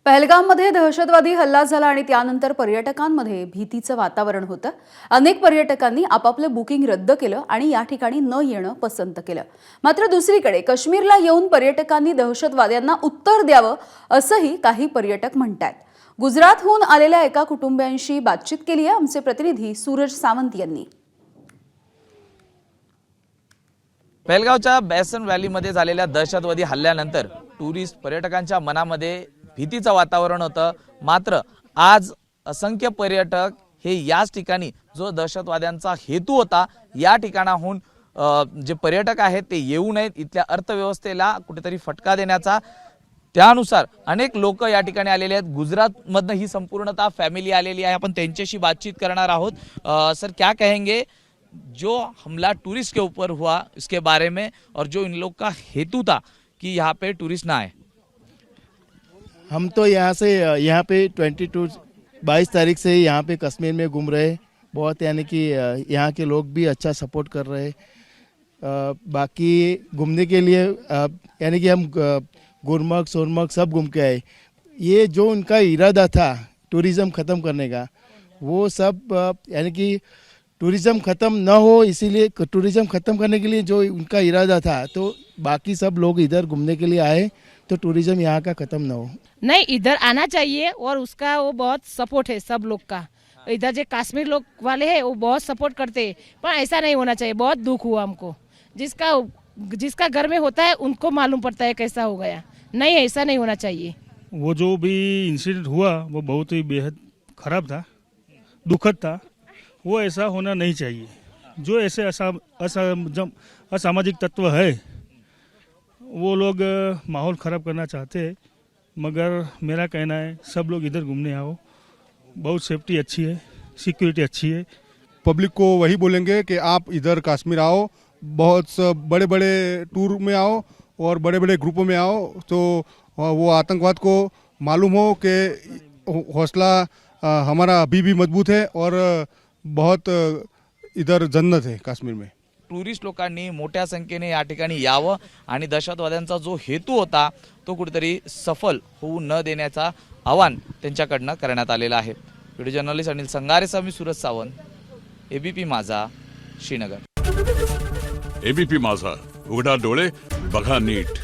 पहलगाममध्ये दहशतवादी हल्ला झाला आणि त्यानंतर पर्यटकांमध्ये भीतीचं वातावरण होतं। अनेक पर्यटकांनी आपापले बुकिंग रद्द केलं आणि या ठिकाणी न येणं पसंत केलं। मात्र दुसरीकडे काश्मीरला येऊन पर्यटकांनी दहशतवाद्यांना उत्तर द्यावं असंही काही पर्यटक म्हणतात। गुजरातहून आलेल्या एका कुटुंबियांशी बातचीत केली आहे आमचे प्रतिनिधी सूरज सावंत यांनी। पहलगावच्या बेसन व्हॅलीमध्ये झालेल्या दहशतवादी हल्ल्यानंतर टुरिस्ट पर्यटकांच्या मनामध्ये भीतीचं वातावरण होतं। मात्र आज असंख्य पर्यटक हे याच ठिकाणी जो दहशतवाद्यांचा हेतू होता या ठिकाणाहून जे पर्यटक आहेत ते येऊ नयेत, इथल्या अर्थव्यवस्थेला कुठेतरी फटका देण्याचा, त्यानुसार अनेक लोक या ठिकाणी आलेले आहेत। गुजरातमधनं ही संपूर्णतः फॅमिली आलेली आहे। आपण त्यांच्याशी बातचीत करणार आहोत। सर, क्या कहेंगे जो हमला टूरिस्ट के ऊपर हुआ इसके बारे में, और जो इन लोग का हेतु था कि यहाँ पे टूरिस्ट ना आए? हम तो यहाँ पे 22 तारीख से यहाँ पे कश्मीर में घूम रहे, बहुत यानी कि यहाँ के लोग भी अच्छा सपोर्ट कर रहे। बाकी घूमने के लिए यानी कि हम गुलमर्ग सोनमर्ग सब घूम के आए। ये जो उनका इरादा था टूरिज़्म ख़त्म करने का, वो सब यानी कि टूरिज़्म ख़त्म ना हो, इसीलिए टूरिज़्म ख़त्म करने के लिए जो उनका इरादा था, तो बाकी सब लोग इधर घूमने के लिए आए तो टूरिज़्म यहाँ का ख़त्म ना हो। नहीं, इधर आना चाहिए और उसका वो बहुत सपोर्ट है सब लोग का। इधर जो कश्मीर लोग वाले हैं वो बहुत सपोर्ट करते हैं, पर ऐसा नहीं होना चाहिए। बहुत दुख हुआ हमको। जिसका घर में होता है उनको मालूम पड़ता है कैसा हो गया। नहीं, ऐसा नहीं होना चाहिए। वो जो भी इंसिडेंट हुआ वो बहुत ही बेहद खराब था, दुखद था। वो ऐसा होना नहीं चाहिए। जो ऐसे असामाजिक तत्व है वो लोग माहौल ख़राब करना चाहते हैं, मगर मेरा कहना है सब लोग इधर घूमने आओ। बहुत सेफ्टी अच्छी है, सिक्योरिटी अच्छी है। पब्लिक को वही बोलेंगे कि आप इधर कश्मीर आओ, बहुत बड़े बड़े टूर में आओ और बड़े बड़े ग्रुपों में आओ, तो वो आतंकवाद को मालूम हो कि हौसला हमारा अभी भी मजबूत है और बहुत इधर जन्नत है कश्मीर में। टुरिस्ट लोकांनी मोठ्या संख्येने या ठिकाणी यावं आणि दहशतवाद्यांचा जो हेतू होता तो कुठेतरी सफल होऊ न देण्याचा आवाहन त्यांच्याकडनं करण्यात आलेलं आहे। व्हिडिओ जर्नलिस्ट अनिल संगारेसह मी सूरज सावंत, एबीपी माझा, श्रीनगर। एबीपी माझा, उघडा डोळे बघा नीट।